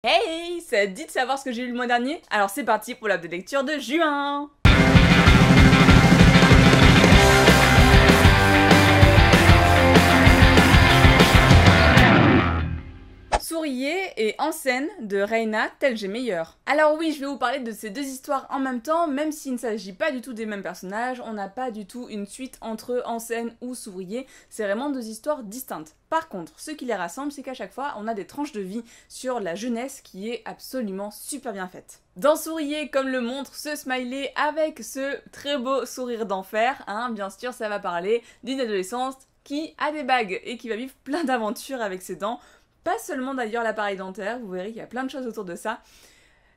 Hey, ça te dit de savoir ce que j'ai lu le mois dernier? Alors c'est parti pour la de lecture de juin. Souriez et En scène de Reina Telgemeier. Alors oui, je vais vous parler de ces deux histoires en même temps, même s'il ne s'agit pas du tout des mêmes personnages, on n'a pas du tout une suite entre En scène ou Souriez, c'est vraiment deux histoires distinctes. Par contre, ce qui les rassemble, c'est qu'à chaque fois, on a des tranches de vie sur la jeunesse qui est absolument super bien faite. Dans Souriez, comme le montre ce smiley avec ce très beau sourire d'enfer, bien sûr, ça va parler d'une adolescence qui a des bagues et qui va vivre plein d'aventures avec ses dents. Pas seulement d'ailleurs l'appareil dentaire, vous verrez qu'il y a plein de choses autour de ça.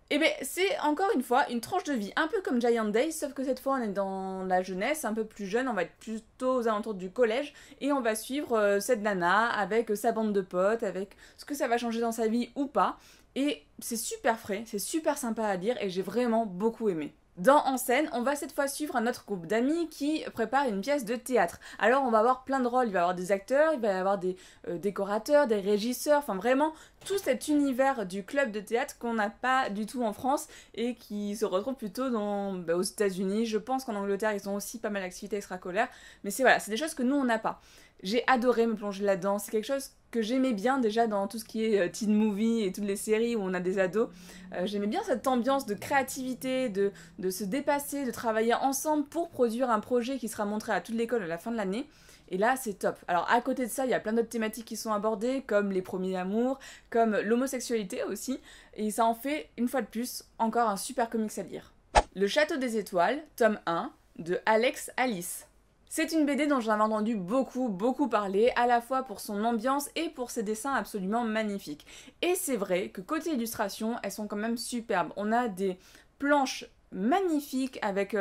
Et bien c'est encore une fois une tranche de vie, un peu comme Giant Days, sauf que cette fois on est dans la jeunesse, un peu plus jeune, on va être plutôt aux alentours du collège, et on va suivre cette nana avec sa bande de potes, avec ce que ça va changer dans sa vie ou pas. Et c'est super frais, c'est super sympa à lire, et j'ai vraiment beaucoup aimé. Dans En scène, on va cette fois suivre un autre groupe d'amis qui prépare une pièce de théâtre. Alors on va avoir plein de rôles, il va y avoir des acteurs, il va y avoir des décorateurs, des régisseurs, enfin vraiment tout cet univers du club de théâtre qu'on n'a pas du tout en France et qui se retrouve plutôt aux États-Unis. Je pense qu'en Angleterre ils ont aussi pas mal d'activités extrascolaires, mais c'est des choses que nous on n'a pas. J'ai adoré me plonger là-dedans, c'est quelque chose que j'aimais bien déjà dans tout ce qui est teen movie et toutes les séries où on a des ados. J'aimais bien cette ambiance de créativité, de se dépasser, de travailler ensemble pour produire un projet qui sera montré à toute l'école à la fin de l'année. Et là, c'est top. Alors, à côté de ça, il y a plein d'autres thématiques qui sont abordées, comme les premiers amours, comme l'homosexualité aussi. Et ça en fait, une fois de plus, encore un super comics à lire. Le Château des Étoiles, tome 1, de Alex Alice. C'est une BD dont j'en avais entendu beaucoup parler, à la fois pour son ambiance et pour ses dessins absolument magnifiques. Et c'est vrai que côté illustration, elles sont quand même superbes. On a des planches magnifiques avec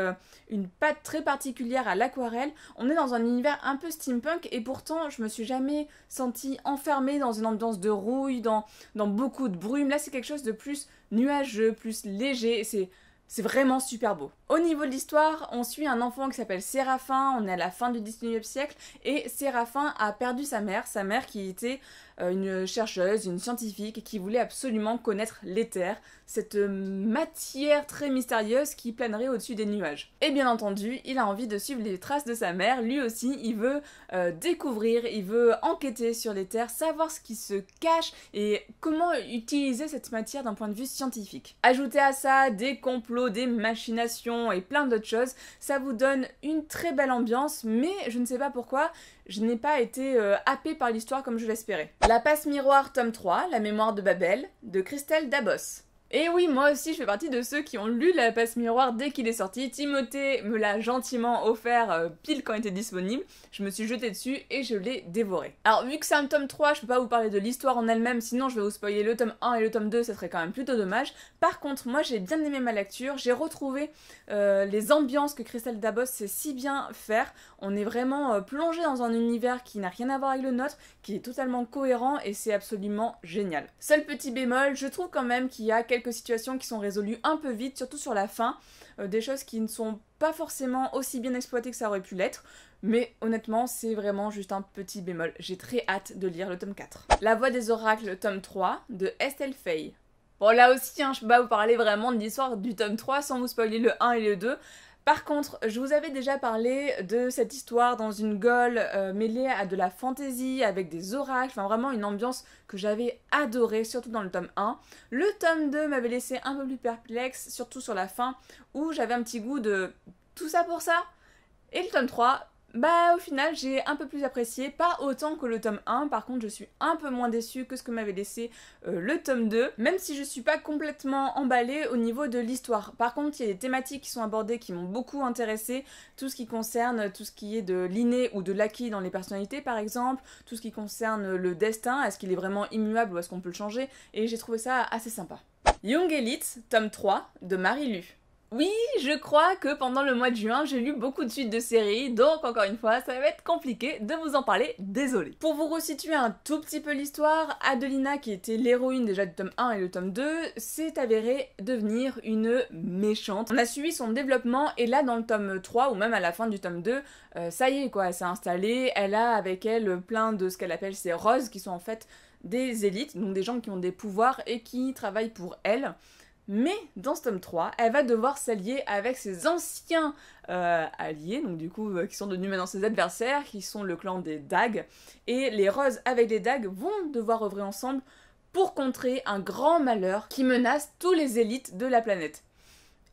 une patte très particulière à l'aquarelle. On est dans un univers un peu steampunk et pourtant je me suis jamais sentie enfermée dans une ambiance de rouille, dans beaucoup de brume. Là c'est quelque chose de plus nuageux, plus léger, c'est vraiment super beau. Au niveau de l'histoire, on suit un enfant qui s'appelle Séraphin, on est à la fin du 19e siècle, et Séraphin a perdu sa mère qui était une chercheuse, une scientifique, qui voulait absolument connaître l'éther, cette matière très mystérieuse qui planerait au-dessus des nuages. Et bien entendu, il a envie de suivre les traces de sa mère, lui aussi, il veut découvrir, il veut enquêter sur l'éther, savoir ce qui se cache et comment utiliser cette matière d'un point de vue scientifique. Ajoutez à ça des complots, des machinations et plein d'autres choses, ça vous donne une très belle ambiance, mais je ne sais pas pourquoi, je n'ai pas été happée par l'histoire comme je l'espérais. La passe miroir tome 3, La mémoire de Babel, de Christelle Dabos. Et oui, moi aussi je fais partie de ceux qui ont lu La passe miroir dès qu'il est sorti. Timothée me l'a gentiment offert pile quand il était disponible. Je me suis jetée dessus et je l'ai dévoré. Alors vu que c'est un tome 3, je peux pas vous parler de l'histoire en elle-même, sinon je vais vous spoiler le tome 1 et le tome 2, ça serait quand même plutôt dommage. Par contre, moi j'ai bien aimé ma lecture, j'ai retrouvé les ambiances que Christelle Dabos sait si bien faire. On est vraiment plongé dans un univers qui n'a rien à voir avec le nôtre, qui est totalement cohérent et c'est absolument génial. Seul petit bémol, je trouve quand même qu'il y a quelques situations qui sont résolues un peu vite, surtout sur la fin, des choses qui ne sont pas forcément aussi bien exploitées que ça aurait pu l'être, mais honnêtement c'est vraiment juste un petit bémol. J'ai très hâte de lire le tome 4. La voix des oracles tome 3 de Estelle Faye. Bon là aussi, je peux pas vous parler vraiment de l'histoire du tome 3 sans vous spoiler le 1 et le 2. Par contre, je vous avais déjà parlé de cette histoire dans une Gaule mêlée à de la fantaisie, avec des oracles, enfin vraiment une ambiance que j'avais adorée, surtout dans le tome 1. Le tome 2 m'avait laissé un peu plus perplexe, surtout sur la fin, où j'avais un petit goût de tout ça pour ça. Et le tome 3, au final j'ai un peu plus apprécié, pas autant que le tome 1, par contre je suis un peu moins déçue que ce que m'avait laissé le tome 2, même si je suis pas complètement emballée au niveau de l'histoire. Par contre il y a des thématiques qui sont abordées qui m'ont beaucoup intéressée, tout ce qui concerne tout ce qui est de l'inné ou de l'acquis dans les personnalités par exemple, tout ce qui concerne le destin, est-ce qu'il est vraiment immuable ou est-ce qu'on peut le changer, et j'ai trouvé ça assez sympa. Young Elite, tome 3, de Marie Lu. Oui, je crois que pendant le mois de juin, j'ai lu beaucoup de suites de séries, donc encore une fois, ça va être compliqué de vous en parler, désolée. Pour vous resituer un tout petit peu l'histoire, Adelina, qui était l'héroïne déjà du tome 1 et le tome 2, s'est avérée devenir une méchante. On a suivi son développement, et là dans le tome 3, ou même à la fin du tome 2, ça y est quoi, elle s'est installée, elle a avec elle plein de ce qu'elle appelle ses roses, qui sont en fait des élites, donc des gens qui ont des pouvoirs et qui travaillent pour elle. Mais dans ce tome 3, elle va devoir s'allier avec ses anciens alliés, donc du coup qui sont devenus maintenant ses adversaires, qui sont le clan des Dagues. Et les Roses avec les Dagues vont devoir œuvrer ensemble pour contrer un grand malheur qui menace tous les élites de la planète.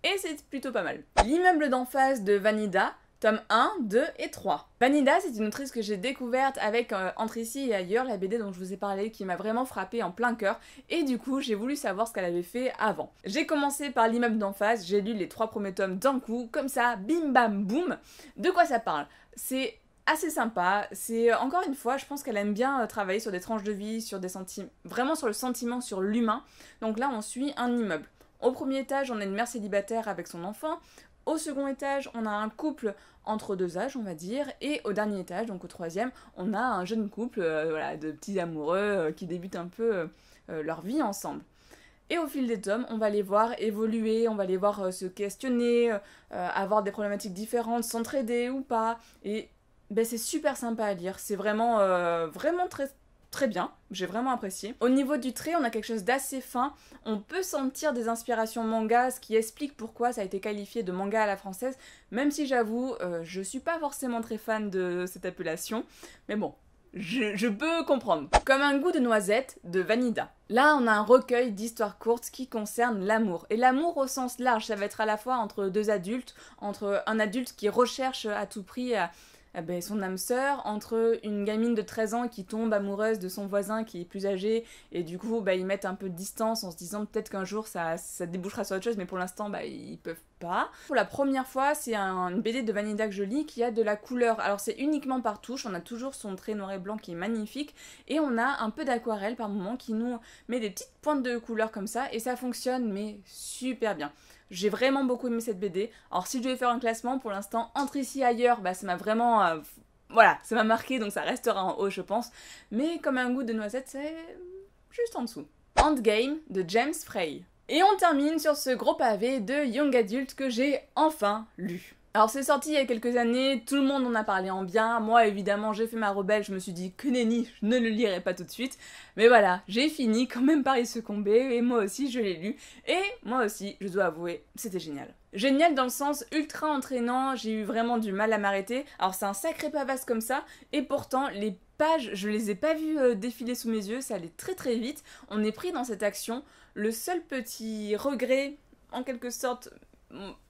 Et c'est plutôt pas mal. L'immeuble d'en face de Vanida, tome 1, 2 et 3. Vanida, c'est une autrice que j'ai découverte avec Entre ici et ailleurs, la BD dont je vous ai parlé, qui m'a vraiment frappée en plein cœur, et du coup j'ai voulu savoir ce qu'elle avait fait avant. J'ai commencé par l'immeuble d'en face, j'ai lu les 3 premiers tomes d'un coup, comme ça, bim bam boum. De quoi ça parle? C'est assez sympa, c'est encore une fois, je pense qu'elle aime bien travailler sur des tranches de vie, sur des sentiments, vraiment sur le sentiment, sur l'humain. Donc là on suit un immeuble. Au premier étage, on a une mère célibataire avec son enfant. Au second étage, on a un couple entre 2 âges, on va dire. Et au dernier étage, donc au 3e, on a un jeune couple voilà, de petits amoureux qui débutent un peu leur vie ensemble. Et au fil des tomes, on va les voir évoluer, on va les voir se questionner, avoir des problématiques différentes, s'entraider ou pas. Et ben, c'est super sympa à lire. C'est vraiment, vraiment très bien, j'ai vraiment apprécié. Au niveau du trait, on a quelque chose d'assez fin, on peut sentir des inspirations manga, ce qui explique pourquoi ça a été qualifié de manga à la française, même si j'avoue, je suis pas forcément très fan de cette appellation, mais bon, je peux comprendre. Comme un goût de noisette de Vanida. Là, on a un recueil d'histoires courtes qui concernent l'amour. Et l'amour au sens large, ça va être à la fois entre 2 adultes, entre un adulte qui recherche à tout prix son âme sœur, entre une gamine de 13 ans qui tombe amoureuse de son voisin qui est plus âgé, et du coup ils mettent un peu de distance en se disant peut-être qu'un jour ça débouchera sur autre chose, mais pour l'instant ils peuvent pas. Pour la première fois, c'est une BD de Vanida que je lis qui a de la couleur. Alors c'est uniquement par touche, on a toujours son trait noir et blanc qui est magnifique, et on a un peu d'aquarelle par moment qui nous met des petites pointes de couleur comme ça, et ça fonctionne mais super bien. J'ai vraiment beaucoup aimé cette BD. Alors si je devais faire un classement, pour l'instant, Entre ici et ailleurs, ça m'a vraiment... voilà, ça m'a marqué, donc ça restera en haut, je pense. Mais comme un goût de noisette, c'est juste en dessous. Endgame de James Frey. Et on termine sur ce gros pavé de Young Adult que j'ai enfin lu. Alors c'est sorti il y a quelques années, tout le monde en a parlé en bien, moi évidemment j'ai fait ma rebelle, je me suis dit que nenni, je ne le lirai pas tout de suite, mais voilà, j'ai fini quand même par y succomber, et moi aussi je l'ai lu, et moi aussi, je dois avouer, c'était génial. Génial dans le sens ultra entraînant, j'ai eu vraiment du mal à m'arrêter, alors c'est un sacré pavasse comme ça, et pourtant les pages, je les ai pas vues défiler sous mes yeux, ça allait très très vite, on est pris dans cette action, le seul petit regret, en quelque sorte...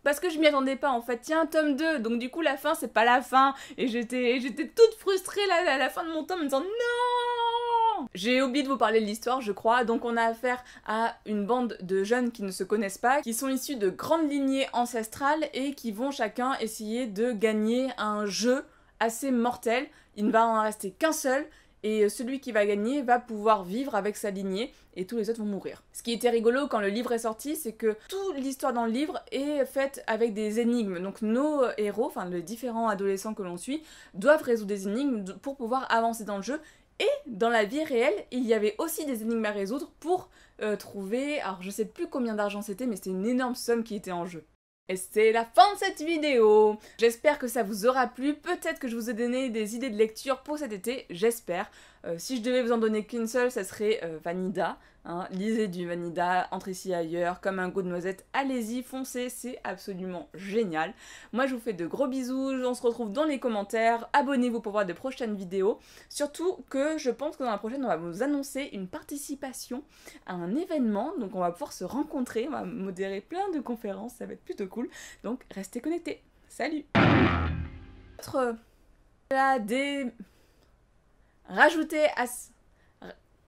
Parce que je m'y attendais pas en fait, tiens, tome 2, donc du coup la fin c'est pas la fin, et j'étais toute frustrée là, à la fin de mon tome en me disant non. J'ai oublié de vous parler de l'histoire je crois, donc on a affaire à une bande de jeunes qui ne se connaissent pas, qui sont issus de grandes lignées ancestrales et qui vont chacun essayer de gagner un jeu assez mortel, il ne va en rester qu'un seul, et celui qui va gagner va pouvoir vivre avec sa lignée et tous les autres vont mourir. Ce qui était rigolo quand le livre est sorti, c'est que toute l'histoire dans le livre est faite avec des énigmes. Donc nos héros, enfin les différents adolescents que l'on suit, doivent résoudre des énigmes pour pouvoir avancer dans le jeu. Et dans la vie réelle, il y avait aussi des énigmes à résoudre pour trouver... Alors je sais plus combien d'argent c'était, mais c'était une énorme somme qui était en jeu. Et c'est la fin de cette vidéo. J'espère que ça vous aura plu, peut-être que je vous ai donné des idées de lecture pour cet été, j'espère. Si je devais vous en donner qu'une seule, ça serait Vanida. Hein. Lisez du Vanida, Entre ici et ailleurs, comme un goût de noisette, allez-y, foncez, c'est absolument génial. Moi je vous fais de gros bisous, on se retrouve dans les commentaires, abonnez-vous pour voir de prochaines vidéos. Surtout que je pense que dans la prochaine on va vous annoncer une participation à un événement, donc on va pouvoir se rencontrer, on va modérer plein de conférences, ça va être plutôt cool, donc restez connectés. Salut. Rajouter à...